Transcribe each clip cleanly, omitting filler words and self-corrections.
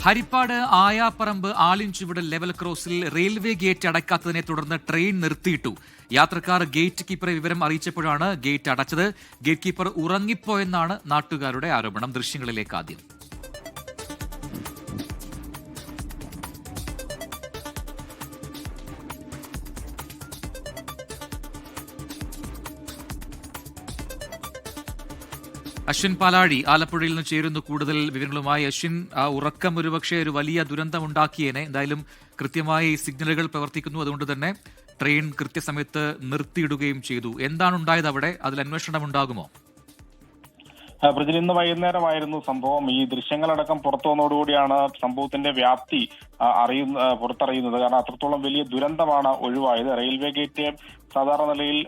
Harippad Ayaparambu Alinchuvadu level ക്രോസിൽ railway gate അടയ്ക്കാത്തതിനെ തുടർന്ന് ട്രെയിൻ നിർത്തിയിട്ടു. യാത്രക്കാർ ഗേറ്റ് കീപ്പറെ വിവരം അറിയിച്ചപ്പോഴാണ് ഗേറ്റ് അടച്ചത്. ഗേറ്റ് കീപ്പർ ഉറങ്ങിപ്പോയെന്നാണ് നാട്ടുകാരുടെ ആരോപണം. ദൃശ്യങ്ങളിലേക്ക് ആദ്യം. അശ്വിൻ പാലാഴി ആലപ്പുഴയിൽ നിന്ന് ചേരുന്നു കൂടുതൽ വിവരങ്ങളുമായി. അശ്വിൻ, ഉറക്കം ഒരുപക്ഷെ ഒരു വലിയ ദുരന്തമുണ്ടാക്കിയേനെ. എന്തായാലും കൃത്യമായി സിഗ്നലുകൾ പ്രവർത്തിക്കുന്നു, അതുകൊണ്ട് തന്നെ ട്രെയിൻ കൃത്യസമയത്ത് നിർത്തിയിടുകയും ചെയ്തു. എന്താണ് ഉണ്ടായത് അവിടെ? അതിൽ അന്വേഷണം ഉണ്ടാകുമോ? പ്രജിൽ, ഇന്ന് വൈകുന്നേരമായിരുന്നു സംഭവം. ഈ ദൃശ്യങ്ങളടക്കം പുറത്തു വന്നതോടുകൂടിയാണ് സംഭവത്തിന്റെ വ്യാപ്തി പുറത്തറിയുന്നത്. കാരണം അത്രത്തോളം വലിയ ദുരന്തമാണ് ഒഴിവായത്. റെയിൽവേ ഗേറ്റ് സാധാരണ നിലയിൽ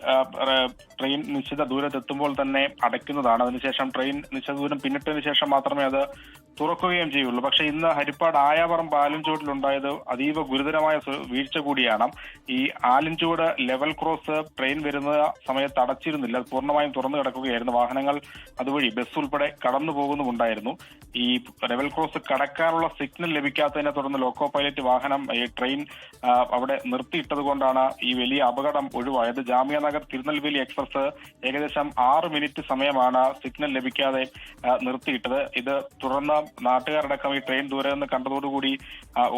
ട്രെയിൻ നിശ്ചിത ദൂരത്തെത്തുമ്പോൾ തന്നെ അടയ്ക്കുന്നതാണ്. അതിനുശേഷം ട്രെയിൻ നിശ്ചിത ദൂരം പിന്നിട്ടതിന് ശേഷം മാത്രമേ അത് തുറക്കുകയും ചെയ്യുള്ളൂ. പക്ഷെ ഇന്ന് ഹരിപ്പാട് ആയാപറമ്പ് ആലിൻചുവട്ടിലുണ്ടായത് അതീവ ഗുരുതരമായ വീഴ്ച കൂടിയാണ്. ഈ ആലിൻചുവട് ലെവൽ ക്രോസ് ട്രെയിൻ വരുന്ന സമയത്ത് അടച്ചിരുന്നില്ല, അത് പൂർണ്ണമായും തുറന്നു കിടക്കുകയായിരുന്നു. വാഹനങ്ങൾ അതുവഴി ബസ് ഉൾപ്പെടെ കടന്നു പോകുന്നുമുണ്ടായിരുന്നു. ഈ ലെവൽ ക്രോസ് കടക്കാനുള്ള സിഗ്നൽ ലഭിക്കാത്തതിനെ തുടർന്ന് ലോക്കോ പൈലറ്റ് വാഹനം ഈ ട്രെയിൻ അവിടെ നിർത്തിയിട്ടത് കൊണ്ടാണ് ഈ വലിയ അപകടം ഒഴിവായത്. ജാമിയ നഗർ തിരുനെൽവേലി എക്സ്പ്രസ് ഏകദേശം 6 മിനിറ്റ് സമയമാണ് സിഗ്നൽ ലഭിക്കാതെ നിർത്തിയിട്ടത്. ഇത് തുടർന്ന് നാട്ടുകാരടക്കം ഈ ട്രെയിൻ ദൂരെ നിന്ന് കണ്ടതോടുകൂടി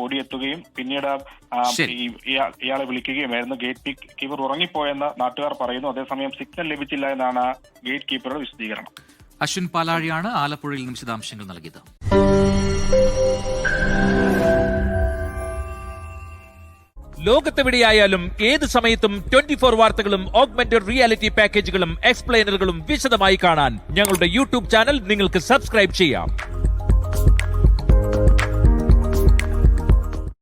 ഓടിയെത്തുകയും പിന്നീട് ഇയാളെ വിളിക്കുകയുമായിരുന്നു. ഗേറ്റ് കീപ്പർ ഉറങ്ങിപ്പോയെന്ന് നാട്ടുകാർ പറയുന്നു. അതേസമയം സിഗ്നൽ ലഭിച്ചില്ല എന്നാണ് ഗേറ്റ് കീപ്പറുടെ വിശദീകരണം. അശ്വിൻ പാലാഴിയാണ് ആലപ്പുഴയിൽ നിന്ന് വിശദാംശങ്ങൾ നൽകിയത്. ലോകത്തെവിടെയായാലും ഏത് സമയത്തും 24 വാർത്തകളും ഓഗ്മെന്റഡ് റിയാലിറ്റി പാക്കേജുകളും എക്സ്പ്ലെയിനറുകളും വിശദമായി കാണാൻ ഞങ്ങളുടെ യൂട്യൂബ് ചാനൽ നിങ്ങൾക്ക് സബ്സ്ക്രൈബ് ചെയ്യാം.